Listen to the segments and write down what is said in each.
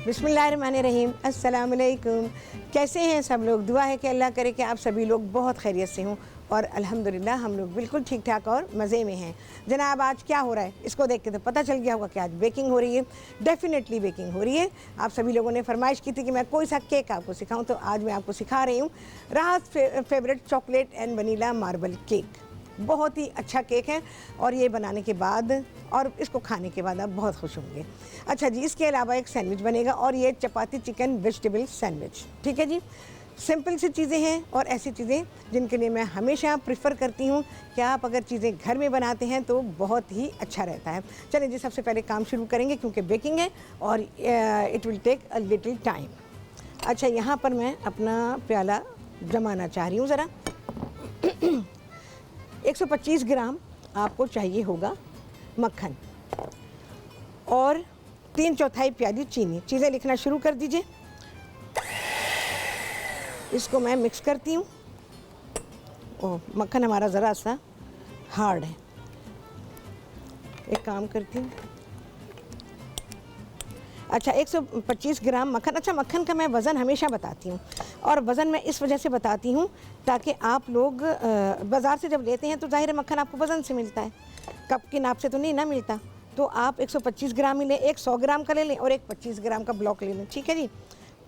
बिस्मिल्लाहिर्रहमानिर्रहीम। अस्सलाम वालेकुम। कैसे हैं सब लोग? दुआ है कि अल्लाह करे कि आप सभी लोग बहुत खैरियत से हों और अल्हम्दुलिल्लाह हम लोग बिल्कुल ठीक ठाक और मज़े में हैं। जनाब आज क्या हो रहा है इसको देख के तो पता चल गया होगा कि आज बेकिंग हो रही है। डेफिनेटली बेकिंग हो रही है। आप सभी लोगों ने फरमाइश की थी कि मैं कोई सा केक आपको सिखाऊं, तो आज मैं आपको सिखा रही हूँ राहत favourite chocolate and vanilla marble cake. बहुत ही अच्छा केक है और ये बनाने के बाद और इसको खाने के बाद आप बहुत खुश होंगे। अच्छा जी, इसके अलावा एक सैंडविच बनेगा और ये चपाती चिकन वेजिटेबल सैंडविच। ठीक है जी, सिंपल सी चीज़ें हैं और ऐसी चीज़ें जिनके लिए मैं हमेशा प्रिफर करती हूँ कि आप अगर चीज़ें घर में बनाते हैं तो बहुत ही अच्छा रहता है। चलिए जी, सबसे पहले काम शुरू करेंगे क्योंकि बेकिंग है और it will take a little time. अच्छा, यहाँ पर मैं अपना प्याला जमाना चाह रही हूँ ज़रा। 125 ग्राम आपको चाहिए होगा मक्खन और 3/4 प्याली चीनी। चीज़ें लिखना शुरू कर दीजिए। इसको मैं मिक्स करती हूँ। ओह, मक्खन हमारा ज़रा सा हार्ड है। एक काम करती हूँ। अच्छा, 125 ग्राम मक्खन। अच्छा, मक्खन का मैं वज़न हमेशा बताती हूँ और वज़न मैं इस वजह से बताती हूँ ताकि आप लोग बाज़ार से जब लेते हैं तो ज़ाहिर है मक्खन आपको वज़न से मिलता है, कप की नाप से तो नहीं ना मिलता। तो आप 125 ग्राम ही लें, एक 100 ग्राम का ले लें और एक 25 ग्राम का ब्लॉक ले लें। ठीक है जी,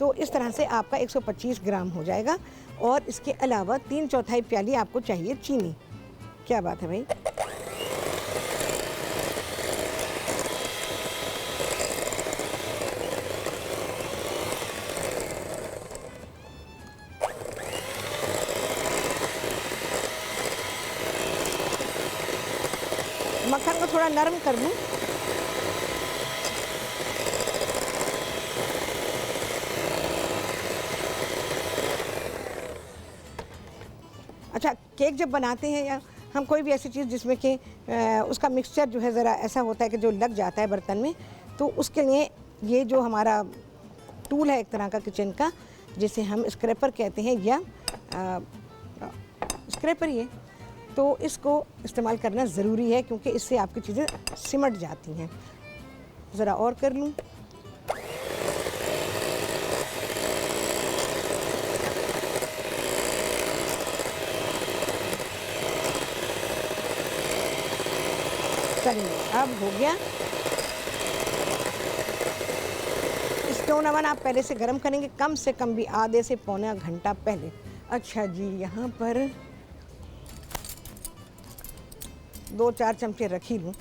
तो इस तरह से आपका 125 ग्राम हो जाएगा। और इसके अलावा 3/4 प्याली आपको चाहिए चीनी। क्या बात है भाई। मक्खन को थोड़ा नरम कर लूँ। अच्छा, केक जब बनाते हैं या हम कोई भी ऐसी चीज़ जिसमें कि उसका मिक्सचर जो है ज़रा ऐसा होता है कि जो लग जाता है बर्तन में, तो उसके लिए ये जो हमारा टूल है एक तरह का किचन का, जिसे हम स्क्रैपर कहते हैं या स्क्रैपर ही है, तो इसको इस्तेमाल करना ज़रूरी है क्योंकि इससे आपकी चीज़ें सिमट जाती हैं। ज़रा और कर लूँ। चलिए, अब हो गया। स्टोन ओवन आप पहले से गर्म करेंगे, कम से कम भी आधे से पौने घंटा पहले। अच्छा जी, यहाँ पर 2-4 चमचे रख ही लूँ।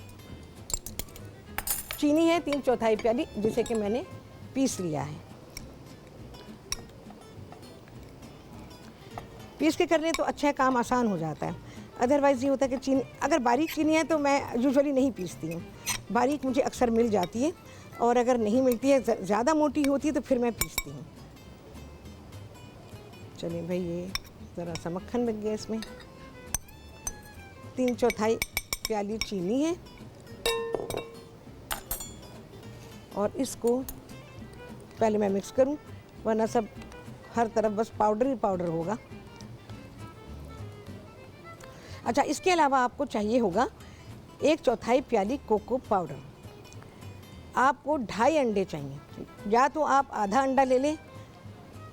चीनी है 3/4 प्याली, जिसे कि मैंने पीस लिया है। पीस के कर लें तो अच्छा है, काम आसान हो जाता है। अदरवाइज़ ये होता है कि चीनी अगर बारीक चीनी है तो मैं यूजुअली नहीं पीसती हूँ। बारीक मुझे अक्सर मिल जाती है और अगर नहीं मिलती है, ज़्यादा मोटी होती है तो फिर मैं पीसती हूँ। चलिए भाई, ये ज़रा सा मक्खन लग गया इसमें। 3/4 प्याली चीनी है और इसको पहले मैं मिक्स करूं, वरना सब हर तरफ बस पाउडर ही पाउडर होगा। अच्छा, इसके अलावा आपको चाहिए होगा 1/4 प्याली कोको पाउडर। आपको 2.5 अंडे चाहिए। या तो आप आधा अंडा ले लें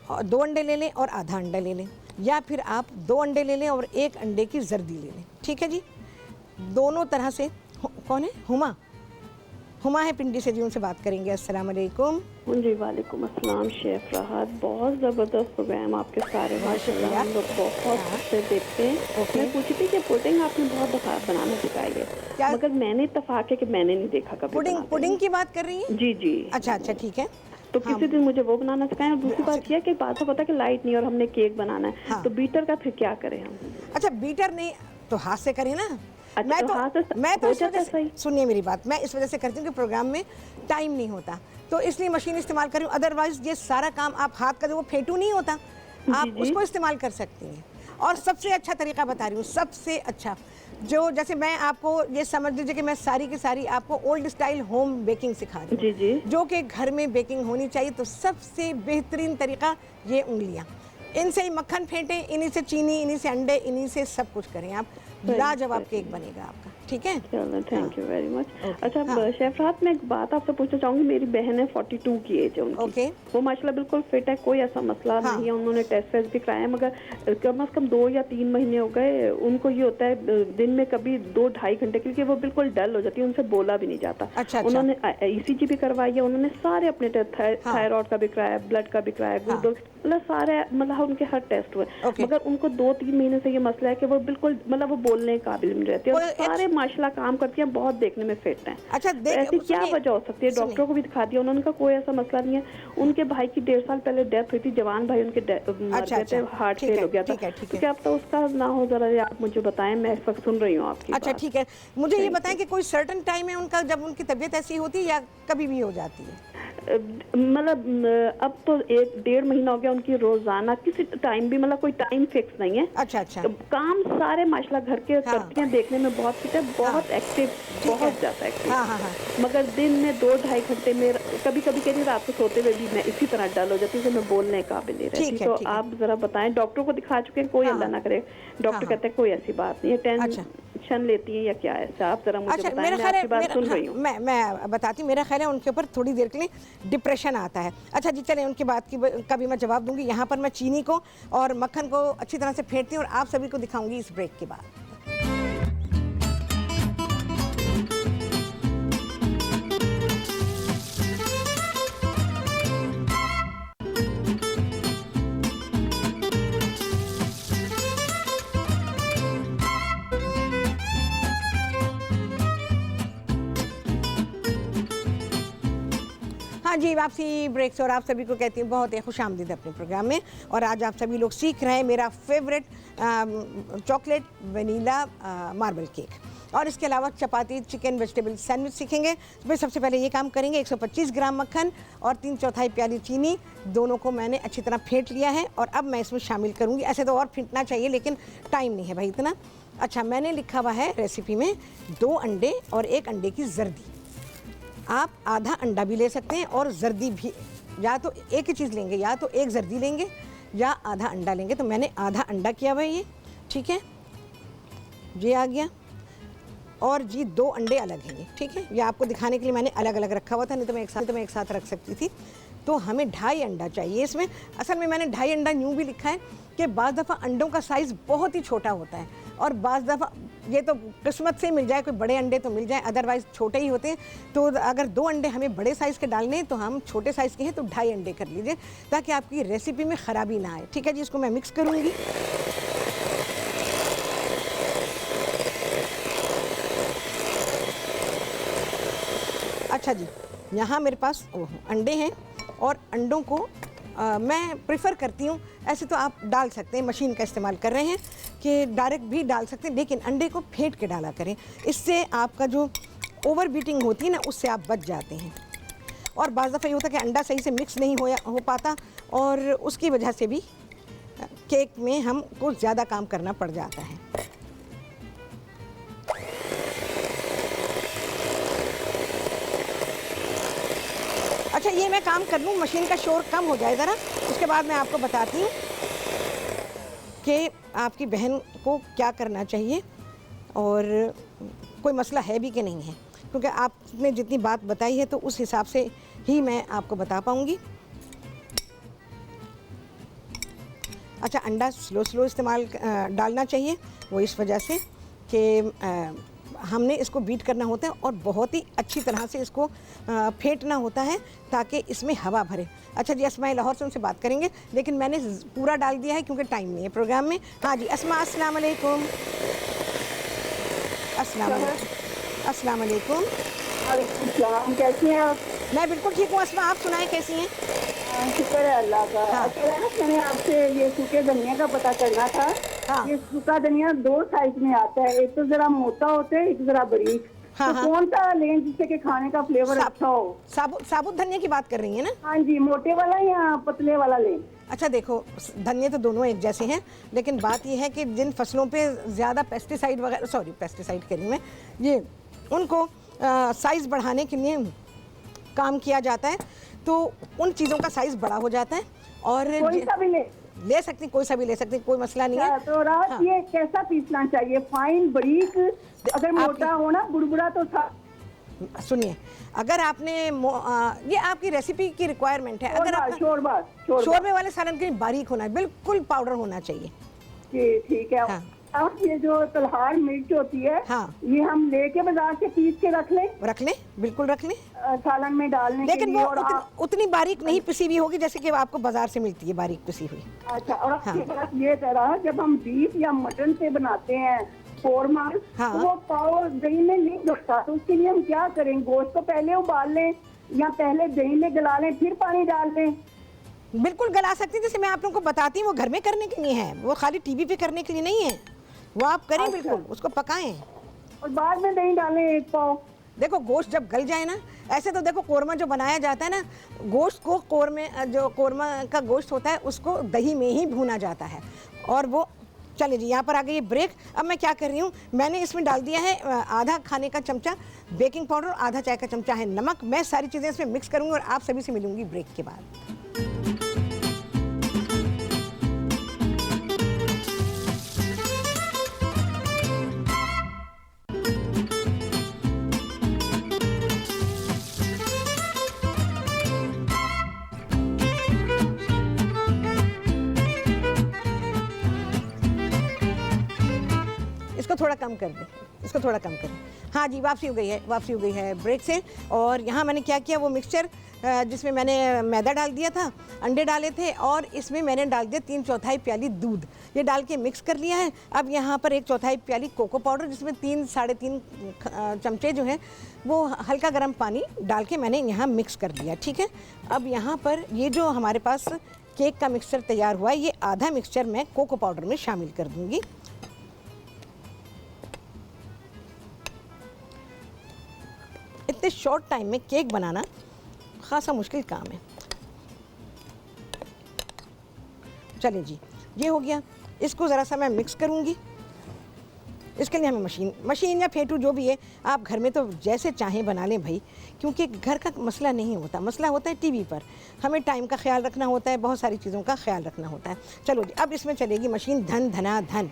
और 2 अंडे ले लें और आधा अंडा ले लें, या फिर आप 2 अंडे ले लें और 1 अंडे की जर्दी ले लें। ठीक है जी, दोनों तरह से। कौन है? हुमा। हुमा है पिंडी से जी, उनसे बात करेंगे। अस्सलाम वालेकुम। जी वालेकुम अस्सलाम। शेफ राहत, बहुत ज़बरदस्त प्रोग्राम आपके सारे, माशाल्लाह हम लोग बहुत अच्छे देखते हैं। मैं पूछी थी कि पुडिंग आपने बहुत दफ़ा बनाना सिखाई है, मगर मैंने इत्तेफाक है कि मैंने नहीं देखा कभी। पुडिंग की बात कर रही हैं? जी जी। अच्छा, ठीक है। तो किसी दिन मुझे वो बनाना सिखाएं। और दूसरी बात यह कि बात पता कि लाइट नहीं और हमने केक बनाना है, तो बीटर का फिर क्या करें हम? अच्छा, बीटर नहीं तो हाथ से करें ना। अच्छा, मैं तो इस वजह से, सुनिए मेरी बात, मैं इस वजह से करती हूँ कि प्रोग्राम में टाइम नहीं होता, तो इसलिए मशीन इस्तेमाल कर रही हूँ। अदरवाइज ये सारा काम आप हाथ का, जो वो फेंटू नहीं होता, आप उसको इस्तेमाल कर सकती हैं। और सबसे अच्छा तरीका बता रही हूँ, सबसे अच्छा, जो जैसे मैं आपको ये समझ लीजिए कि मैं सारी की सारी आपको ओल्ड स्टाइल होम बेकिंग सिखा रही हूँ, जो कि घर में बेकिंग होनी चाहिए। तो सबसे बेहतरीन तरीका ये उंगलियाँ, इनसे ही मक्खन फेंटें, इन्हीं से चीनी, इन्हीं से अंडे, इन्हीं से सब कुछ करें आप। लाजवाब केक बनेगा आपका। ठीक है। चलो, थैंक यू वेरी मच। अच्छा शेफ राहत, मैं एक बात आपसे पूछना चाहूंगी। मेरी बहन है 42 की एज है उनकी। वो माशाल्लाह बिल्कुल फिट है, कोई ऐसा मसला नहीं है। उन्होंने टेस्ट वेस्ट भी कराया, मगर कम से कम 2 या 3 महीने हो गए उनको ये होता है दिन में कभी 2-2.5 घंटे, क्योंकि वो बिल्कुल डल हो जाती है, उनसे बोला भी नहीं जाता। अच्छा, उन्होंने ECG भी करवाई है, उन्होंने सारे अपने थायराइड का भी कराया, ब्लड का भी कराया, गुर्दों, मतलब सारे, मतलब उनके हर टेस्ट हुए, मगर उनको 2-3 महीने से ये मसला है कि वो बिल्कुल, मतलब वो बोलने के काबिल नहीं रहती और सारे माशाल्लाह काम करती हैं, बहुत देखने में फिट हैं। अच्छा, ऐसी क्या वजह हो सकती है? डॉक्टर को भी दिखा दिया, उन्होंने कहा कोई ऐसा मसला नहीं है। उनके भाई की 1.5 साल पहले डेथ हुई थी, जवान भाई उनके मर गए थे, हार्ट फेल हो गया था। तो क्या अब तो उसका ना हो, जरा आप मुझे बताएं, मैं इस वक्त सुन रही हूँ आपकी। अच्छा ठीक है, मुझे ये बताएं कि कोई सर्टेन टाइम है उनका जब उनकी तबीयत ऐसी होती है या कभी भी हो जाती है? मतलब अब तो 1-1.5 महीना हो गया उनकी, रोजाना किसी टाइम भी, मतलब कोई टाइम फिक्स नहीं है। अच्छा अच्छा। काम सारे माशाल्लाह घर के करती हैं, देखने में बहुत फिट है, बहुत एक्टिव, बहुत ज्यादा एक्टिव। मगर दिन में 2-2.5 घंटे में, कभी कभी कह रही रात को सोते हुए भी मैं इसी तरह डल हो जाती हूँ, मैं बोलने के काबिल नहीं रहती। तो आप जरा बताएं, डॉक्टर को दिखा चुके हैं, कोई अल्लाह ना करे, डॉक्टर कहते हैं कोई ऐसी बात नहीं है, टेंशन लेती है या क्या है? आप जरा मुझे बताएं, मैं आपकी बात सुन रही हूँ। मैं बताती हूँ, मेरा ख्याल है उनके ऊपर थोड़ी देर के लिए डिप्रेशन आता है। अच्छा जी, चलें उनकी बात का भी मैं जवाब दूंगी। यहाँ पर मैं चीनी को और मक्खन को अच्छी तरह से फेंटती हूँ और आप सभी को दिखाऊंगी इस ब्रेक के बाद। हाँ जी, वापसी ब्रेक से, और आप सभी को कहती हूँ बहुत ही खुशामदीद अपने प्रोग्राम में। और आज आप सभी लोग सीख रहे हैं मेरा favourite chocolate vanilla marble cake, और इसके अलावा चपाती, चिकन, वेजिटेबल सैंडविच सीखेंगे। तो सबसे पहले ये काम करेंगे, 125 ग्राम मक्खन और 3/4 प्याली चीनी, दोनों को मैंने अच्छी तरह फेंट लिया है और अब मैं इसमें शामिल करूँगी। ऐसे तो और फेंटना चाहिए लेकिन टाइम नहीं है भाई इतना। अच्छा, मैंने लिखा हुआ है रेसिपी में 2 अंडे और 1 अंडे की जर्दी। आप आधा अंडा भी ले सकते हैं और जर्दी भी, या तो एक ही चीज़ लेंगे, या तो एक जर्दी लेंगे या आधा अंडा लेंगे। तो मैंने आधा अंडा किया हुआ है ये, ठीक है, ये आ गया। और जी 2 अंडे अलग हैं ये, ठीक है, ये आपको दिखाने के लिए मैंने अलग अलग रखा हुआ था, नहीं तो मैं एक साथ रख सकती थी। तो हमें 2.5 अंडा चाहिए इसमें। असल में मैंने 2.5 अंडा यूँ भी लिखा है कि बाज़ दफ़ा अंडों का साइज़ बहुत ही छोटा होता है और बाज़ दफ़ा ये तो किस्मत से मिल जाए, कोई बड़े अंडे तो मिल जाए, अदरवाइज़ छोटे ही होते हैं। तो अगर 2 अंडे हमें बड़े साइज़ के डालने हैं तो हम छोटे साइज़ के हैं तो 2.5 अंडे कर लीजिए, ताकि आपकी रेसिपी में ख़राबी ना आए। ठीक है जी, इसको मैं मिक्स करूँगी। अच्छा जी, यहाँ मेरे पास अंडे हैं और अंडों को मैं प्रेफर करती हूँ, ऐसे तो आप डाल सकते हैं, मशीन का इस्तेमाल कर रहे हैं कि डायरेक्ट भी डाल सकते हैं, लेकिन अंडे को फेंट के डाला करें, इससे आपका जो ओवर बीटिंग होती है ना, उससे आप बच जाते हैं। और बाज़ दफ़ा ये होता है कि अंडा सही से मिक्स नहीं हो पाता और उसकी वजह से भी केक में हमको ज़्यादा काम करना पड़ जाता है। अच्छा, ये मैं काम कर लूँ, मशीन का शोर कम हो जाए ज़रा, उसके बाद मैं आपको बताती हूँ कि आपकी बहन को क्या करना चाहिए और कोई मसला है भी कि नहीं है, क्योंकि आपने जितनी बात बताई है तो उस हिसाब से ही मैं आपको बता पाऊँगी। अच्छा, अंडा स्लो इस्तेमाल डालना चाहिए, वो इस वजह से कि हमने इसको बीट करना होता है और बहुत ही अच्छी तरह से इसको फेंटना होता है ताकि इसमें हवा भरे। अच्छा जी, अस्मा लाहौर से उनसे बात करेंगे, लेकिन मैंने पूरा डाल दिया है क्योंकि टाइम नहीं है प्रोग्राम में। हाँ जी, अस्मा, अस्सलाम वालेकुम। अस्सलाम वालेकुम। कैसी हैं आप? मैं बिल्कुल ठीक हूँ अस्मा, आप सुनाएं कैसी हैं? शुक्र है अल्लाह का। अच्छा, मैंने आपसे ये सूखे धनिया का पता करना था। ये सूखा धनिया 2 साइज में आता है, एक तो जरा मोटा होता है, एक जरा बारीक। तो कौन सा लें जिससे कि खाने का फ्लेवर अच्छा हो? साबुत धनिया की बात कर रही है ना? हाँ जी, मोटे वाला या पतले वाला लें? अच्छा देखो, धनिया तो दोनों एक जैसे हैं, लेकिन बात यह है कि जिन फसलों पे ज़्यादा पेस्टिसाइड कह रही मैं, ये उनको साइज़ बढ़ाने के लिए काम किया जाता है, तो उन चीज़ों का साइज़ बड़ा हो जाता है। और कोई सा भी ले? ले सकती हैं, कोई सा भी ले सकती हैं, कोई मसला नहीं है। तो राहत हाँ। ये कैसा पीसना चाहिए, फाइन, बारीक, अगर मोटा हो ना बुड़बुड़ा तो सुनिए, अगर आपने ये आपकी रेसिपी की रिक्वायरमेंट है, अगर आप शोरबे वाले सालन के लिए बारीक होना है, बिल्कुल पाउडर होना चाहिए। ठीक है। हाँ। अब ये जो तलहार मिर्च होती है, हाँ। ये हम लेके बाजार से पीस के रख लें, बिल्कुल रख लें सालन में डालने लेकिन के लिए। वो और उतनी बारीक नहीं पिसी हुई होगी जैसे कि आपको बाजार से मिलती है बारीक पिसी हुई। अच्छा, और हाँ। आपके पास ये तरह जब हम बीफ या मटन से बनाते हैं कोरमा, हाँ। तो वो पाव दही में नहीं घुसता, तो उसके लिए हम क्या करें? गोश्त को पहले उबाल लें या पहले दही में गला लें फिर पानी डाल लें? बिल्कुल गला सकती हैं, जैसे मैं आप लोगों को बताती हूँ, वो घर में करने के लिए है, वो खाली टीवी पे करने के लिए नहीं है। वो आप करें, अच्छा। बिल्कुल उसको पकाएं और बाद में दही डालें एक पाव। देखो गोश्त जब गल जाए ना, ऐसे तो देखो कोरमा जो बनाया जाता है ना, गोश्त को जो कोरमा का गोश्त होता है उसको दही में ही भूना जाता है। और वो चलिए जी, यहाँ पर आ गई ब्रेक। अब मैं क्या कर रही हूँ, मैंने इसमें डाल दिया है आधा खाने का चमचा बेकिंग पाउडर, आधा चाय का चमचा है नमक। मैं सारी चीज़ें इसमें मिक्स करूँगी और आप सभी से मिलूंगी ब्रेक के बाद। इसको थोड़ा कम कर दें, इसको थोड़ा कम करें। हाँ जी, वापसी हो गई है ब्रेक से। और यहाँ मैंने क्या किया, वो मिक्सचर जिसमें मैंने मैदा डाल दिया था, अंडे डाले थे और इसमें मैंने डाल दिया 3/4 प्याली दूध, ये डाल के मिक्स कर लिया है। अब यहाँ पर 1/4 प्याली कोको पाउडर, जिसमें 3-3.5 चमचे जो हैं वो हल्का गर्म पानी डाल के मैंने यहाँ मिक्स कर लिया। ठीक है, अब यहाँ पर ये जो हमारे पास केक का मिक्सचर तैयार हुआ है, ये आधा मिक्सचर मैं कोको पाउडर में शामिल कर दूँगी। इतने शॉर्ट टाइम में केक बनाना खासा मुश्किल काम है। चलिए जी, ये हो गया। इसको ज़रा सा मैं मिक्स करूँगी। इसके लिए हमें मशीन या फेंटू जो भी है, आप घर में तो जैसे चाहें बना लें भाई, क्योंकि घर का मसला नहीं होता, मसला होता है टीवी पर। हमें टाइम का ख्याल रखना होता है, बहुत सारी चीज़ों का ख्याल रखना होता है। चलो जी, अब इसमें चलेगी मशीन धन धना धन।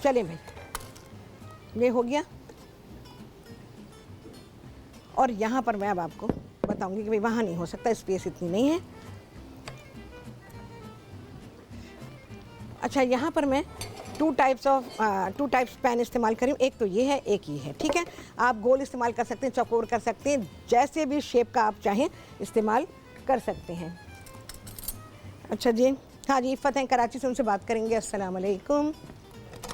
चलें भाई, ये हो गया। और यहाँ पर मैं अब आपको बताऊंगी कि भाई वहाँ नहीं हो सकता, स्पेस इतनी नहीं है। अच्छा, यहाँ पर मैं 2 टाइप्स पैन इस्तेमाल करी हूँ। एक तो ये है, एक ये है। ठीक है, आप गोल इस्तेमाल कर सकते हैं, चौकोर कर सकते हैं, जैसे भी शेप का आप चाहें इस्तेमाल कर सकते हैं। अच्छा जी, हाँ जी, इफ़त हैं कराची से, उनसे बात करेंगे। अस्सलाम वालेकुम।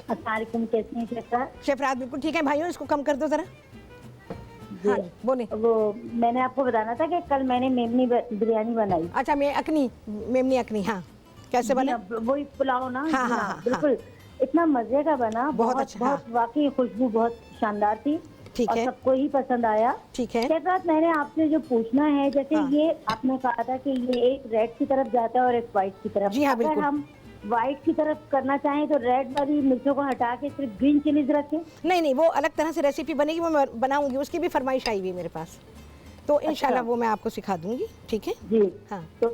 अस्सलाम, कैसे हैं शेफरात? शेफरात बिल्कुल ठीक है। भाइयों, इसको कम कर दो ज़रा। हाँ बोले। वो मैंने आपको बताना था कि कल मैंने मेमनी बिरयानी बनाई। अच्छा, मेमनी अखनी, हाँ, कैसे बना? वही पुलाव ना। हाँ, हाँ, हाँ, बिल्कुल इतना मजे का बना, बहुत अच्छा, बहुत वाकई खुशबू बहुत शानदार थी। ठीक है, सबको ही पसंद आया। ठीक है। शेफरात, मैंने आपसे जो पूछना है, जैसे हाँ। ये आपने कहा था कि ये एक रेड की तरफ जाता है और एक व्हाइट की तरफ। जी हाँ, अगर बिल्कुल। हम व्हाइट की तरफ करना चाहें तो रेड वाली मिर्चों को हटा के सिर्फ ग्रीन चिलीज रखें? नहीं, वो अलग तरह से रेसिपी बनेगी, वो मैं बनाऊंगी, उसकी भी फरमाइश आई हुई है मेरे पास, तो इंशाल्लाह वो मैं आपको सिखा दूंगी। ठीक है जी। हाँ, तो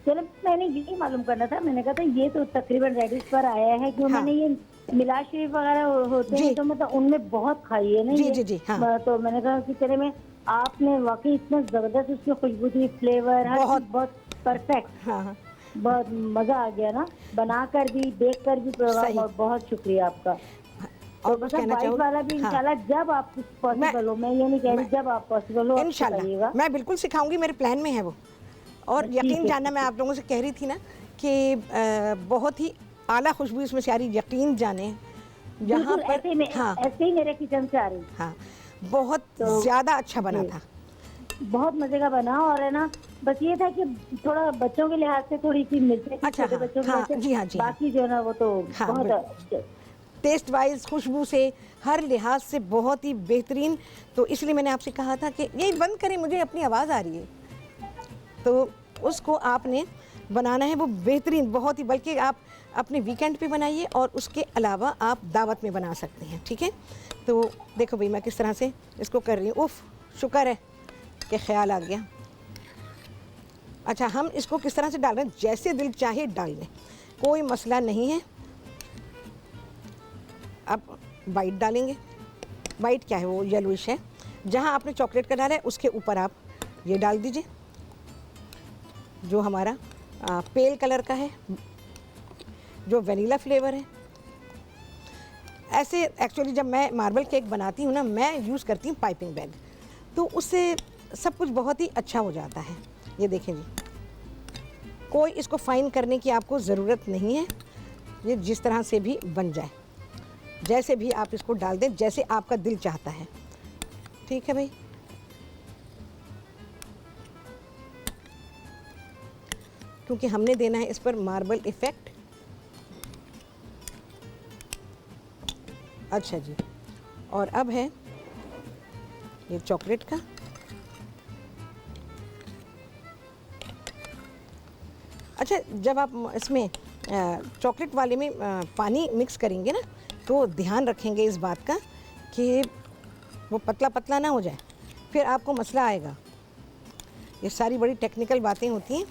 चलो, मैंने यही मालूम करना था। मैंने कहा था ये तो तकरीबन रेडिश पर आया है कि हाँ। मैंने ये मिलाद शरीफ वगैरह होते हैं तो मतलब उनमें बहुत खाई है ना जी ये। जी जी, हाँ। तो मैंने कहा कि चले में आपने वाकई इतना जबरदस्त उसकी खुशबू थी, फ्लेवर बहुत परफेक्ट। हाँ हाँ, बहुत मजा आ गया ना, बनाकर भी देख कर भी। सही। बहुत शुक्रिया आपका। और तो कुछ मतलब कहना वाइट चाहोगे? वाला भी हाँ। इंशाल्लाह जब आप पॉसिबल हो, मैं ये नहीं कह रही, जब आप पॉसिबल हो इंशाल्लाह मैं बिल्कुल सिखाऊंगी, मेरे प्लान में है वो। और ठीक यकीन है, जानना, मैं आप लोगों से कह रही थी ना कि बहुत ही आला खुशबू इसमें से आ रही, यकीन जाने यहाँ पर। हाँ, ऐसे ही मेरे किचन से आ रही। हाँ, बहुत ज़्यादा अच्छा बना था, बहुत मजे का बना। और है ना, बस ये था कि थोड़ा बच्चों के लिहाज से थोड़ी सी मिर्चें, अच्छा, छोटे हाँ, बच्चों के हाँ, लिहाज से। जी हाँ, जी हाँ। बाकी जो है ना वो तो हाँ, बहुत टेस्ट वाइज, खुशबू से, हर लिहाज से बहुत ही बेहतरीन। तो इसलिए मैंने आपसे कहा था कि ये बंद करें, मुझे अपनी आवाज़ आ रही है। तो उसको आपने बनाना है वो बेहतरीन बहुत ही, बल्कि आप अपने वीकेंड पे बनाइए और उसके अलावा आप दावत में बना सकते हैं, ठीक है। तो देखो भाई मैं किस तरह से इसको कर रही हूँ। उफ़, शुक्र है कि ख्याल आ गया। अच्छा, हम इसको किस तरह से डाल रहे हैं, जैसे दिल चाहे डाल लें, कोई मसला नहीं है। अब वाइट डालेंगे। वाइट क्या है, वो येलोइश है। जहाँ आपने चॉकलेट का डाला है उसके ऊपर आप ये डाल दीजिए, जो हमारा पेल कलर का है, जो वनीला फ्लेवर है। ऐसे एक्चुअली जब मैं मार्बल केक बनाती हूँ ना, मैं यूज़ करती हूँ पाइपिंग बैग, तो उससे सब कुछ बहुत ही अच्छा हो जाता है। ये देखें जी, कोई इसको फाइन करने की आपको ज़रूरत नहीं है। ये जिस तरह से भी बन जाए, जैसे भी आप इसको डाल दें, जैसे आपका दिल चाहता है, ठीक है भाई। क्योंकि हमने देना है इस पर मार्बल इफ़ेक्ट। अच्छा जी, और अब है ये चॉकलेट का। अच्छा, जब आप इसमें चॉकलेट वाले में पानी मिक्स करेंगे ना, तो ध्यान रखेंगे इस बात का कि वो पतला पतला ना हो जाए, फिर आपको मसला आएगा। ये सारी बड़ी टेक्निकल बातें होती हैं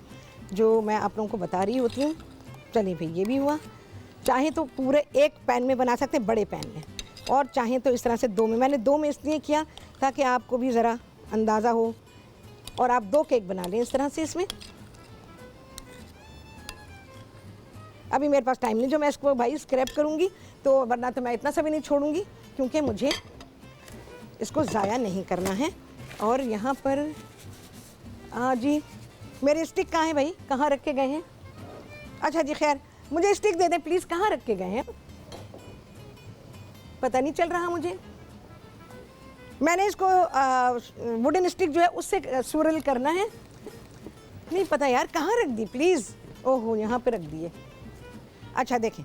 जो मैं आप लोगों को बता रही होती हूँ। चलिए भाई, ये भी हुआ। चाहे तो पूरे एक पैन में बना सकते हैं, बड़े पैन में, और चाहें तो इस तरह से दो में। मैंने दो में इसलिए किया ताकि आपको भी ज़रा अंदाज़ा हो, और आप दो केक बना लें इस तरह से इसमें। अभी मेरे पास टाइम नहीं जो मैं इसको भाई स्क्रैप करूँगी, तो वरना तो मैं इतना सा भी नहीं छोड़ूंगी, क्योंकि मुझे इसको ज़ाया नहीं करना है। और यहाँ पर जी, मेरे स्टिक कहाँ हैं भाई, कहाँ रख के गए हैं? अच्छा जी, खैर मुझे स्टिक दे दें प्लीज़, कहाँ रख के गए हैं? पता नहीं चल रहा मुझे। मैंने इसको वुडन स्टिक जो है उससे swirl करना है, नहीं पता यार कहाँ रख दी, प्लीज़। ओहो, यहाँ पे रख दिए। अच्छा देखें,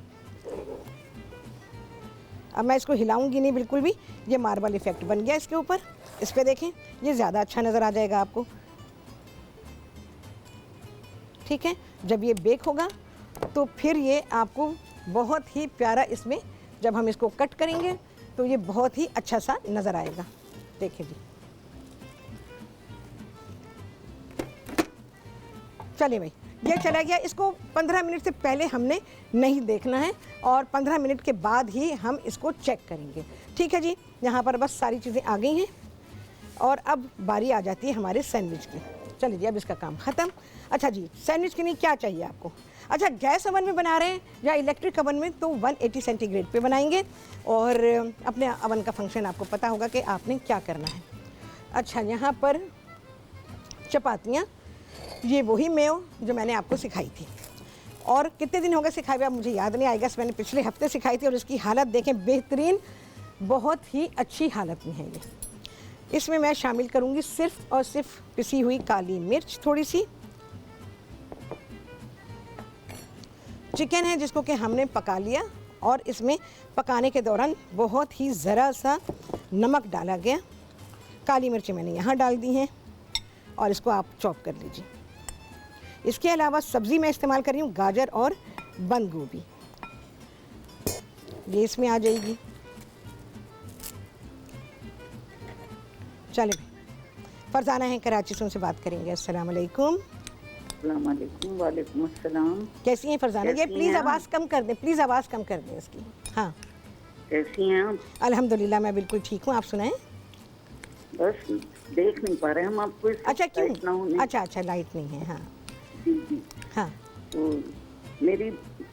अब मैं इसको हिलाऊंगी नहीं बिल्कुल भी। ये मार्बल इफ़ेक्ट बन गया इसके ऊपर। इस पे देखें, ये ज़्यादा अच्छा नज़र आ जाएगा आपको, ठीक है। जब ये बेक होगा तो फिर ये आपको बहुत ही प्यारा, इसमें जब हम इसको कट करेंगे तो ये बहुत ही अच्छा सा नज़र आएगा। देखिए जी, चलिए भाई, ये चला गया। इसको 15 मिनट से पहले हमने नहीं देखना है, और 15 मिनट के बाद ही हम इसको चेक करेंगे, ठीक है जी। यहाँ पर बस सारी चीज़ें आ गई हैं, और अब बारी आ जाती है हमारे सैंडविच की। चलिए जी, अब इसका काम ख़त्म। अच्छा जी, सैंडविच के लिए क्या चाहिए आपको? अच्छा, गैस ओवन में बना रहे हैं या इलेक्ट्रिक ओवन में, तो 180 सेंटीग्रेड पे बनाएंगे। और अपने ओवन का फंक्शन आपको पता होगा कि आपने क्या करना है। अच्छा, यहाँ पर चपातियाँ, ये वही मेयो जो मैंने आपको सिखाई थी, और कितने दिन हो गए सिखाए हुए अब मुझे याद नहीं आएगा। मैंने पिछले हफ्ते सिखाई थी, और इसकी हालत देखें, बेहतरीन, बहुत ही अच्छी हालत में है ये। इसमें मैं शामिल करूँगी सिर्फ़ और सिर्फ पिसी हुई काली मिर्च थोड़ी सी। चिकन है जिसको कि हमने पका लिया, और इसमें पकाने के दौरान बहुत ही ज़रा सा नमक डाला गया। काली मिर्ची मैंने यहाँ डाल दी हैं, और इसको आप चॉप कर लीजिए। इसके अलावा सब्ज़ी मैं इस्तेमाल कर रही हूँ गाजर और बंद गोभी, ये इसमें आ जाएगी। चलिए, फरजाना है कराची से, उनसे बात करेंगे। अस्सलाम वालेकुम। वालेकुम अस्सलाम। कैसी हैं फरजाना? ये प्लीज़ आवाज़ कम कर दें, प्लीज़ आवाज़ कम कर दें इसकी। हाँ, कैसी हैं आप? अल्हम्दुलिल्लाह मैं बिल्कुल ठीक हूँ, आप सुनाएं। बस देख नहीं पा रहे हम आपको। अच्छा, क्यों? अच्छा, लाइट नहीं है। हाँ जी। हाँ, तो मेरी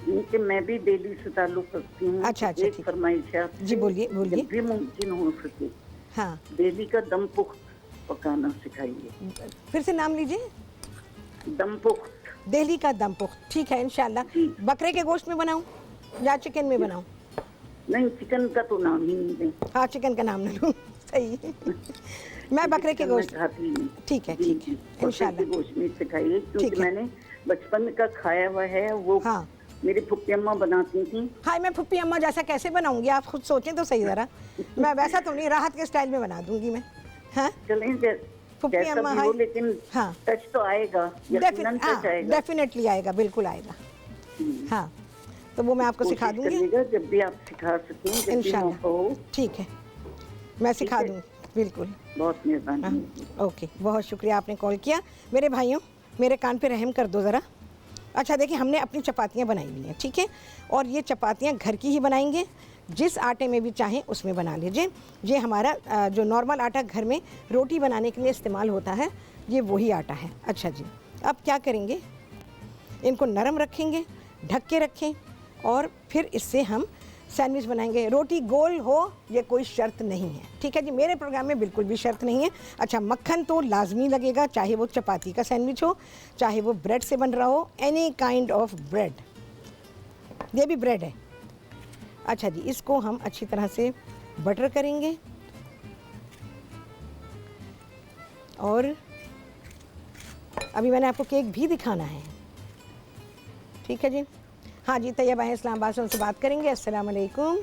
कि मैं भी दिल्ली से ताल्लुक़ रखती हूँ। अच्छा, एक फरमाइश है जी, बोलिए बोलिए। जब भी मुमकिन हो सके, हाँ, दिल्ली का दम पुख्त पकाना सिखाइए। फिर से नाम लीजिए। दम पुख्त। दिल्ली का दम पुख्त, ठीक है इंशाल्लाह। बकरे के गोश्त में बनाऊं या चिकन में बनाऊं? नहीं, चिकन का तो नाम ही नहीं दें। हाँ, चिकन का नाम ना लूँ, सही है। मैं बकरे के गोश्त खाती नहीं। ठीक है इंशाल्लाह। गोश्त में सिखाइए, क्योंकि मैंने बचपन का खाया हुआ है वो। हाँ, मेरी फुप्पी अम्मा बनाती थी। हाँ, मैं फुप्पी अम्मा जैसा कैसे बनाऊंगी, आप खुद सोचें तो सही ज़रा। मैं वैसा तो नहीं, राहत के स्टाइल में बना दूंगी मैं। हाँ, चलें फुप्पी जैसा अम्मा भी है। हो, लेकिन हाँ, टच तो आएगा, यकीनन टच आएगा। डेफिनेटली आएगा, बिल्कुल आएगा। हाँ, तो वो मैं आपको सिखा कोशिश दूंगी करिएगा जब भी आप सिखा सकें, जब भी इंशाल्लाह। मौका हो। ठीक है, मैं सिखा है। दूंगी, बिल्कुल। बहुत मेहरबानी। हाँ, ओके, बहुत शुक्रिया आपने कॉल किया। मेरे भाइयों, मेरे कान पे रहम कर दो ज़रा। अच्छा देखिए, हमने अपनी चपातियाँ बनाई हुई हैं, ठीक है, और ये चपातियाँ घर की ही बनाएंगे, जिस आटे में भी चाहें उसमें बना लीजिए। ये हमारा जो नॉर्मल आटा घर में रोटी बनाने के लिए इस्तेमाल होता है, ये वही आटा है। अच्छा जी, अब क्या करेंगे, इनको नरम रखेंगे, ढक के रखें, और फिर इससे हम सैंडविच बनाएंगे। रोटी गोल हो ये कोई शर्त नहीं है, ठीक है जी, मेरे प्रोग्राम में बिल्कुल भी शर्त नहीं है। अच्छा, मक्खन तो लाजमी लगेगा, चाहे वो चपाती का सैंडविच हो, चाहे वो ब्रेड से बन रहा हो, एनी काइंड ऑफ ब्रेड, ये भी ब्रेड है। अच्छा जी, इसको हम अच्छी तरह से बटर करेंगे, और अभी मैंने आपको केक भी दिखाना है, ठीक है जी। हाँ जी, तैयबा है इस्लामाबाद से, उनसे बात करेंगे। अस्सलाम वालेकुम।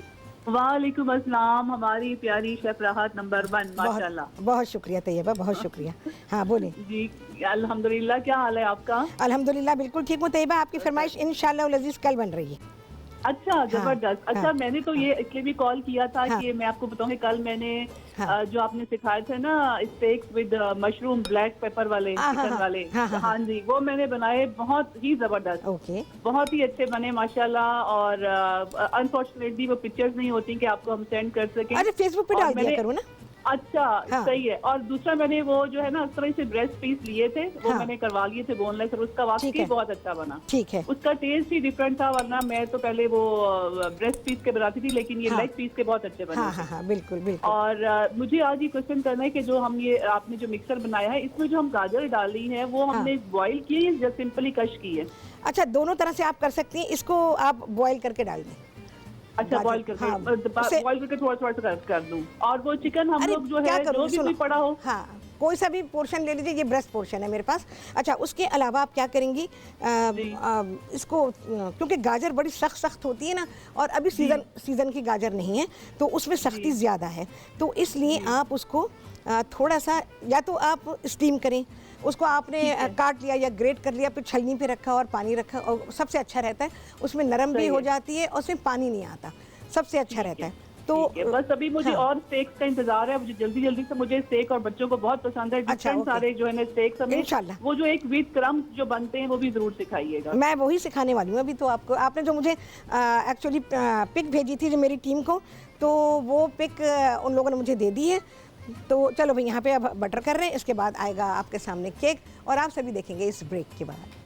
वालेकुम अस्सलाम। हमारी प्यारी शेफ राहत नंबर 1, माशाल्लाह। बहुत शुक्रिया तैयबा, बहुत शुक्रिया। हाँ बोलें जी अल्हम्दुलिल्लाह, क्या हाल है आपका? अल्हम्दुलिल्लाह बिल्कुल ठीक हूँ तैयबा, आपकी फरमाइश इंशाअल्लाह उल अज़ीज़ कल बन रही है। अच्छा, जबरदस्त। अच्छा, हाँ, मैंने तो ये इसलिए भी कॉल किया था हाँ, कि मैं आपको बताऊंगी, कल मैंने हाँ, जो आपने सिखाए थे ना stakes with mushroom black pepper वाले, चिकन वाले, हाँ जी, वो मैंने बनाए, बहुत ही जबरदस्त, ओके, बहुत ही अच्छे बने माशाल्लाह। और अनफॉर्चुनेटली वो पिक्चर्स नहीं होती कि आपको हम सेंड कर सकें। अरे फेसबुक पे और डाल दिया मैंने- करो ना। अच्छा, हाँ। सही है। और दूसरा मैंने वो जो है ना उस तरह से ब्रेस्ट पीस लिए थे, वो हाँ। मैंने करवा लिए थे बोनलेस, और उसका ठीक वाकई है। बहुत अच्छा बना। ठीक है, उसका टेस्ट ही डिफरेंट था, वरना मैं तो पहले वो ब्रेस्ट पीस के बनाती थी, लेकिन ये हाँ। लेग पीस के बहुत अच्छे बने हाँ थे। हाँ हाँ, बिल्कुल बिल्कुल। और मुझे आज ये क्वेश्चन करना है कि जो हम ये आपने जो मिक्सर बनाया है, इसमें जो हम गाजर डाली है वो हाँ। हमने बॉईल की है या सिंपली कश की है? अच्छा, दोनों तरह से आप कर सकती हैं, इसको आप बॉईल करके डाल दें। अच्छा, गाजर, बॉईल करके, हाँ, बॉईल करके थोड़ा थोड़ा कर दूं। और वो चिकन हम अरे लोग जो क्या है, करूँ, जो भी सुनो। कोई पड़ा हो। हाँ, कोई सा भी पोर्शन ले लीजिए, ये ब्रेस्ट पोर्शन है मेरे पास। अच्छा, उसके अलावा आप क्या करेंगी, इसको क्योंकि गाजर बड़ी सख्त होती है ना, और अभी सीज़न की गाजर नहीं है, तो उसमें सख्ती ज़्यादा है, तो इसलिए आप उसको थोड़ा सा, या तो आप स्टीम करें उसको, आपने काट लिया या ग्रेट कर लिया, फिर छलनी पे रखा और पानी रखा, और सबसे अच्छा रहता है, उसमें नरम भी हो जाती है और उसमें पानी नहीं आता, सबसे अच्छा रहता है। तो बस अभी मुझे और स्टेक्स का इंतजार है, मुझे जल्दी से, मुझे स्टेक और बच्चों को बहुत पसंद है। डिफरेंट सारे जो है ना स्टेक्स, हमें इंशाल्लाह वो जो एक विद क्रम्स जो बनते हैं वो भी जरूर सिखाइएगा। मैं वही सिखाने वाली हूँ अभी। तो आपको, आपने जो मुझे एक्चुअली पिक भेजी थी जो मेरी टीम को, तो वो पिक उन लोगों ने मुझे दे दी है। तो चलो भाई, यहाँ पे अब बटर कर रहे हैं, इसके बाद आएगा आपके सामने केक, और आप सभी देखेंगे इस ब्रेक के बाद।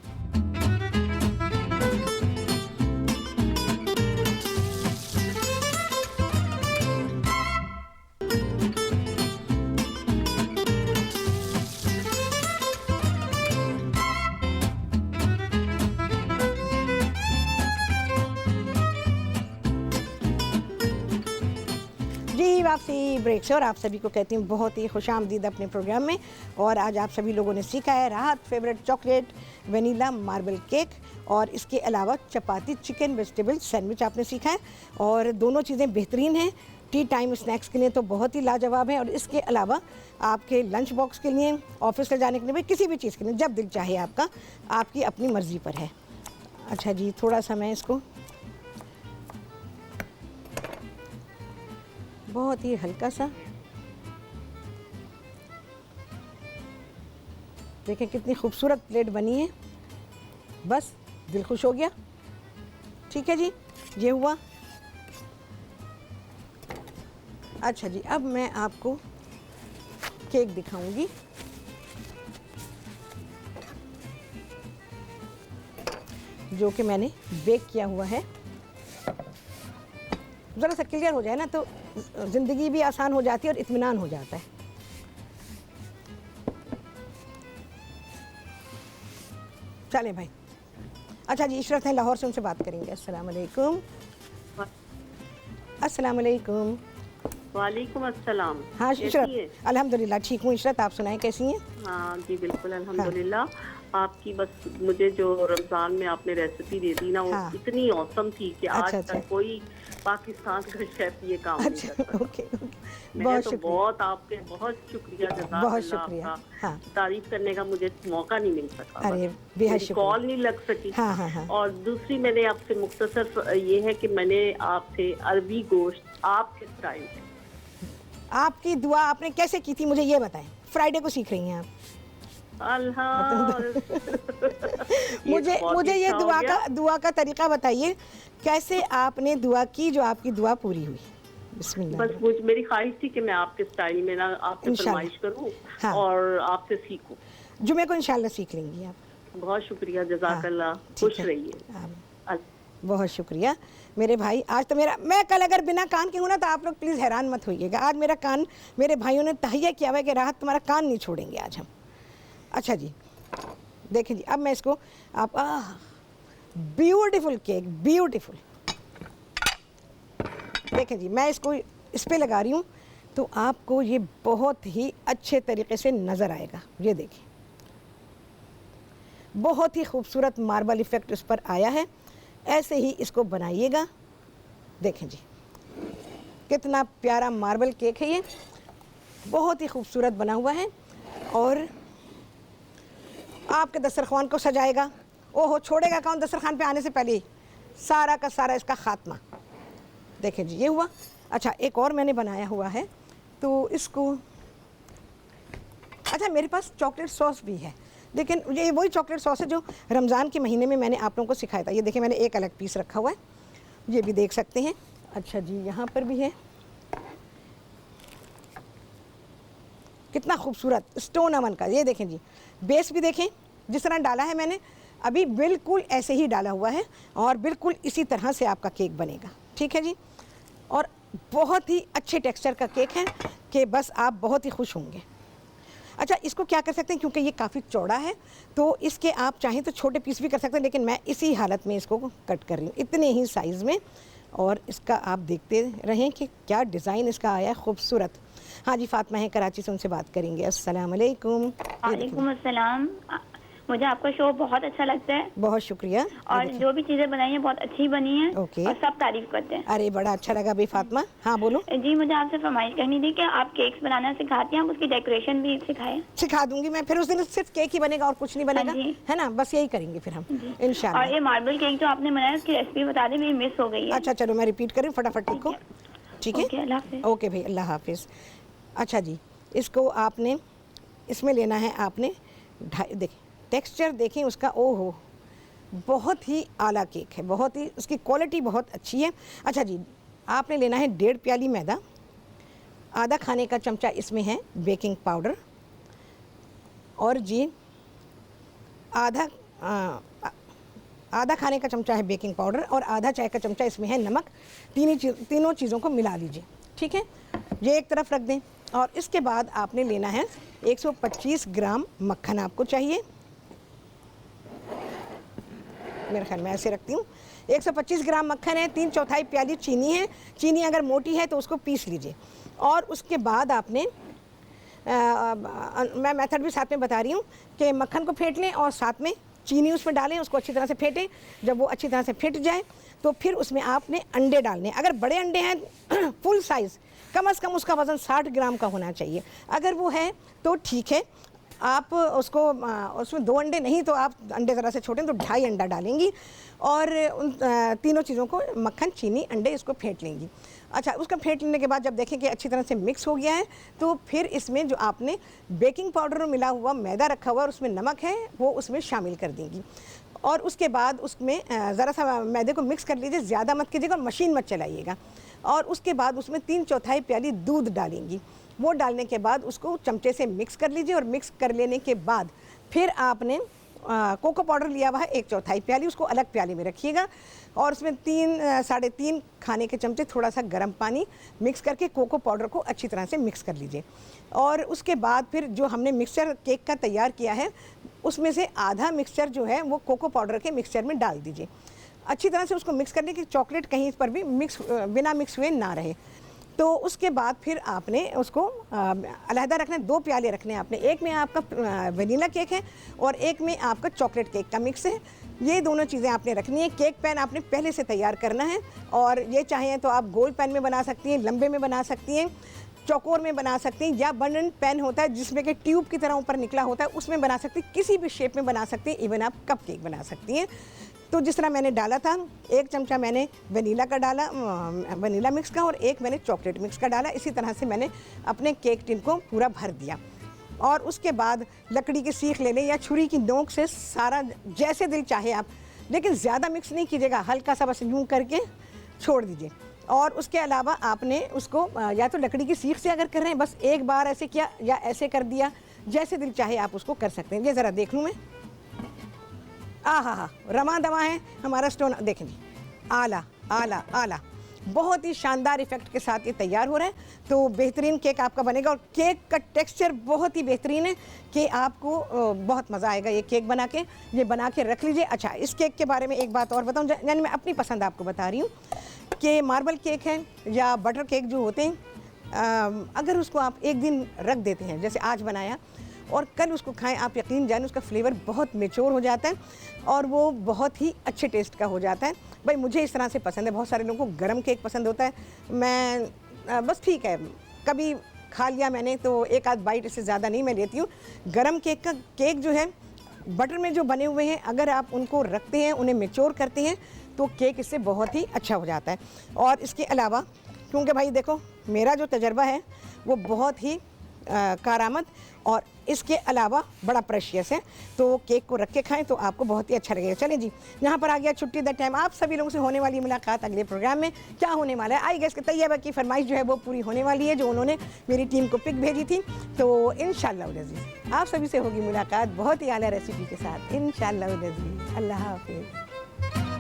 जी, वापसी ब्रेक से, और आप सभी को कहती हूँ बहुत ही खुशामदीद अपने प्रोग्राम में। और आज आप सभी लोगों ने सीखा है राहत favourite chocolate vanilla marble cake, और इसके अलावा चपाती चिकन वेजिटेबल सैंडविच आपने सीखा है, और दोनों चीज़ें बेहतरीन हैं। टी टाइम स्नैक्स के लिए तो बहुत ही लाजवाब है, और इसके अलावा आपके लंच बॉक्स के लिए, ऑफिस ले जाने के लिए, किसी भी चीज़ के लिए, जब दिल चाहे आपका, आपकी अपनी मर्ज़ी पर है। अच्छा जी, थोड़ा सा मैं इसको बहुत ही हल्का सा, देखें कितनी खूबसूरत प्लेट बनी है, बस दिल खुश हो गया। ठीक है जी, ये हुआ। अच्छा जी, अब मैं आपको केक दिखाऊंगी। जो कि मैंने बेक किया हुआ है। ज़रा सा क्लियर हो जाए ना तो ज़िंदगी भी आसान हो जाती है और इत्मीनान हो जाता है। चले भाई। अच्छा जी, इशरत है लाहौर से, उनसे बात करेंगे। अस्सलाम वालेकुम। अस्सलाम वालेकुम। वालेकुम अस्सलाम। हाँ इशरत, अल्हम्दुलिल्लाह ठीक हूँ। इशरत, आप सुनाएं कैसी हैं? हाँ जी बिल्कुल अल्हम्दुलिल्लाह। आपकी बस मुझे जो रमजान में आपने रेसिपी दे दी ना वो इतनी औसम थी कि आज तक कोई पाकिस्तान का शेफ ये काम नहीं कर सकता। मैं तो बहुत आपके बहुत शुक्रिया, जज़ाकल्लाह आपका। तारीफ करने का मुझे मौका नहीं मिल सका, कॉल नहीं लग सकी। और दूसरी मैंने आपसे मुख्तसर ये है कि मैंने आपसे अरबी गोश्त आपके स्टाइल में, आपकी दुआ आपने कैसे की थी मुझे ये बताएं। फ्राइडे को सीख रही हैं आप? मुझे ये दुआ का तरीका बताइए, कैसे आपने दुआ की जो आपकी दुआ पूरी हुई? बिस्मिल्लाह। बस मेरी ख्वाहिश थी कि मैं आपके स्टाइल में ना आपसे फरमाइश करूं और आपसे सीखूं। जुमे को इंशाल्लाह सीख लेंगी आप। बहुत शुक्रिया, जज़ाकल्लाह, खुश रहिए। बहुत शुक्रिया मेरे भाई। आज तो मैं कल अगर बिना कान के हूँ ना तो आप लोग प्लीज़ हैरान मत होइएगा। आज मेरा कान मेरे भाइयों ने तहैया किया हुआ है कि राहत तुम्हारा कान नहीं छोड़ेंगे आज हम। अच्छा जी, देखें जी, अब मैं इसको आप ब्यूटीफुल केक, ब्यूटीफुल। देखें जी, मैं इसको इस पे लगा रही हूँ तो आपको ये बहुत ही अच्छे तरीके से नज़र आएगा। ये देखें, बहुत ही खूबसूरत मार्बल इफ़ेक्ट उस पर आया है। ऐसे ही इसको बनाइएगा। देखें जी, कितना प्यारा मार्बल केक है ये, बहुत ही खूबसूरत बना हुआ है और आपके दस्तरखान को सजाएगा। ओहो, छोड़ेगा कौन दस्तरखान पे आने से पहले ही सारा का सारा इसका खात्मा। देखें जी, ये हुआ। अच्छा, एक और मैंने बनाया हुआ है तो इसको, अच्छा मेरे पास चॉकलेट सॉस भी है, लेकिन ये वही चॉकलेट सॉस है जो रमज़ान के महीने में मैंने आप लोगों को सिखाया था। ये देखिए, मैंने एक अलग पीस रखा हुआ है, ये भी देख सकते हैं। अच्छा जी, यहाँ पर भी है, कितना खूबसूरत स्टोन अमन का। ये देखें जी, बेस भी देखें जिस तरह डाला है मैंने, अभी बिल्कुल ऐसे ही डाला हुआ है और बिल्कुल इसी तरह से आपका केक बनेगा। ठीक है जी, और बहुत ही अच्छे टेक्सचर का केक है कि बस आप बहुत ही खुश होंगे। अच्छा, इसको क्या कर सकते हैं, क्योंकि ये काफ़ी चौड़ा है तो इसके आप चाहें तो छोटे पीस भी कर सकते हैं, लेकिन मैं इसी हालत में इसको कट कर रही हूँ, इतने ही साइज़ में। और इसका आप देखते रहें कि क्या डिज़ाइन इसका आया है, खूबसूरत। हाँ जी, फातिमा है कराची से, उनसे बात करेंगे। अस्सलाम वालेकुम। वालेकुम अस्सलाम। मुझे आपका शो बहुत अच्छा लगता है। बहुत शुक्रिया। और जो भी चीजें बनाई हैं बहुत अच्छी बनी हैं। ओके। और सब तारीफ करते हैं। अरे बड़ा अच्छा लगा भाई फातिमा। हाँ बोलो। जी, मुझे आपसे फरमाइश करनी थी कि आप केक्स बनाना सिखाती हैं, आप उसकी डेकोरेशन भी सिखाएं। सिखा दूंगी मैं, फिर उस दिन सिर्फ केक ही बनेगा और कुछ नहीं बनेगा, है ना, बस यही करेंगे फिर हम इंशाल्लाह। और ये मार्बल केक जो आपने बनाया उसकी रेसिपी बता दें, मेरी मिस हो गई है। अच्छा चलो, मैं रिपीट करूँ फटाफट को। ठीक है, ओके भाई, अल्लाह हाफिज। अच्छा जी, इसको आपने इसमें लेना है, आपने देखिए टेक्सचर देखें उसका, ओहो बहुत ही आला केक है, बहुत ही उसकी क्वालिटी बहुत अच्छी है। अच्छा जी, आपने लेना है 1.5 प्याली मैदा, आधा खाने का चमचा इसमें है बेकिंग पाउडर, और जी आधा खाने का चमचा है बेकिंग पाउडर और आधा चाय का चमचा इसमें है नमक। तीनों चीज़ों को मिला लीजिए। ठीक है, ये एक तरफ रख दें। और इसके बाद आपने लेना है 125 ग्राम मक्खन आपको चाहिए, मेरे ख्याल में ऐसे रखती हूँ। 125 ग्राम मक्खन है, 3/4 प्याली चीनी है। चीनी अगर मोटी है तो उसको पीस लीजिए। और उसके बाद आपने मैं मेथड भी साथ में बता रही हूँ कि मक्खन को फेंट लें और साथ में चीनी उसमें डालें, उसको अच्छी तरह से फेंटें। जब वो अच्छी तरह से फेंट जाए तो फिर उसमें आपने अंडे डालने। अगर बड़े अंडे हैं फुल साइज़, कम से कम उसका वज़न 60 ग्राम का होना चाहिए। अगर वो है तो ठीक है, आप उसको उसमें 2 अंडे नहीं तो आप अंडे ज़रा से छोटे तो 2.5 अंडा डालेंगी और उन तीनों चीज़ों को मक्खन, चीनी, अंडे इसको फेंट लेंगी। अच्छा, उसका फेंट लेने के बाद जब देखें कि अच्छी तरह से मिक्स हो गया है तो फिर इसमें जो आपने बेकिंग पाउडर मिला हुआ मैदा रखा हुआ और उसमें नमक है वो उसमें शामिल कर देंगी। और उसके बाद उसमें ज़रा सा मैदे को मिक्स कर लीजिए, ज़्यादा मत कीजिएगा और मशीन मत चलाइएगा। और उसके बाद उसमें 3/4 प्याली दूध डालेंगी। वो डालने के बाद उसको चमचे से मिक्स कर लीजिए और मिक्स कर लेने के बाद फिर आपने कोको पाउडर लिया हुआ है 1/4 प्याली, उसको अलग प्याली में रखिएगा और उसमें 3-3.5 खाने के चमचे थोड़ा सा गर्म पानी मिक्स करके कोको पाउडर को अच्छी तरह से मिक्स कर लीजिए। और उसके बाद फिर जो हमने मिक्सचर केक का तैयार किया है उसमें से आधा मिक्सचर जो है वो कोको पाउडर के मिक्सचर में डाल दीजिए। अच्छी तरह से उसको मिक्स करने की, चॉकलेट कहीं पर भी बिना मिक्स हुए ना रहे। तो उसके बाद फिर आपने उसको अलहदा रखना है। 2 प्याले रखने हैं आपने, एक में आपका वनीला केक है और एक में आपका चॉकलेट केक का मिक्स है। ये दोनों चीज़ें आपने रखनी है। केक पैन आपने पहले से तैयार करना है और ये चाहें तो आप गोल पैन में बना सकती हैं, लंबे में बना सकती हैं, चौकोर में बना सकती हैं, या बटन पैन होता है जिसमें कि ट्यूब की तरह ऊपर निकला होता है, उसमें बना सकती हैं। किसी भी शेप में बना सकती हैं, इवन आप कप केक बना सकती हैं। तो जिस तरह मैंने डाला था, 1 चमचा मैंने वनीला का डाला, वनीला मिक्स का, और 1 मैंने चॉकलेट मिक्स का डाला। इसी तरह से मैंने अपने केक टिन को पूरा भर दिया और उसके बाद लकड़ी की सीख ले लें या छुरी की नोक से सारा जैसे दिल चाहे आप, लेकिन ज़्यादा मिक्स नहीं कीजिएगा, हल्का सा बस यूँ करके छोड़ दीजिए। और उसके अलावा आपने उसको या तो लकड़ी की सीख से अगर कर रहे हैं बस एक बार ऐसे किया या ऐसे कर दिया, जैसे दिल चाहे आप उसको कर सकते हैं। ये ज़रा देख लूँ मैं, हाँ, रमा दमा है हमारा स्टोन, देखें आला आला आला, बहुत ही शानदार इफ़ेक्ट के साथ ये तैयार हो रहा है। तो बेहतरीन केक आपका बनेगा और केक का टेक्सचर बहुत ही बेहतरीन है कि आपको बहुत मज़ा आएगा ये केक बना के। ये बना के रख लीजिए। अच्छा, इस केक के बारे में एक बात और बताऊँ, यानी मैं अपनी पसंद आपको बता रही हूँ कि मार्बल केक है या बटर केक जो होते हैं, अगर उसको आप एक दिन रख देते हैं, जैसे आज बनाया, और कल उसको खाएं, आप यकीन जाने उसका फ्लेवर बहुत मैच्योर हो जाता है और वो बहुत ही अच्छे टेस्ट का हो जाता है। भाई मुझे इस तरह से पसंद है, बहुत सारे लोगों को गरम केक पसंद होता है। मैं बस ठीक है, कभी खा लिया मैंने तो एक आध बाइट, इससे ज़्यादा नहीं मैं लेती हूँ। गरम केक का केक जो है बटर में जो बने हुए हैं, अगर आप उनको रखते हैं, उन्हें मैच्योर करते हैं, तो केक इससे बहुत ही अच्छा हो जाता है। और इसके अलावा क्योंकि भाई देखो मेरा जो तजर्बा है वो बहुत ही कारामद और इसके अलावा बड़ा प्रेशियस है, तो केक को रख के खाएं तो आपको बहुत ही अच्छा लगेगा। चलें जी, यहाँ पर आ गया छुट्टी द टाइम। आप सभी लोगों से होने वाली मुलाकात अगले प्रोग्राम में। क्या होने वाला है, आई गेस कि तैयबा की फरमाइश जो है वो पूरी होने वाली है, जो उन्होंने मेरी टीम को पिक भेजी थी। तो इंशाअल्लाह अज़ीज़ आप सभी से होगी मुलाकात बहुत ही आला रेसिपी के साथ, इंशाअल्लाह अज़ीज़। अल्लाह हाफ़िज़।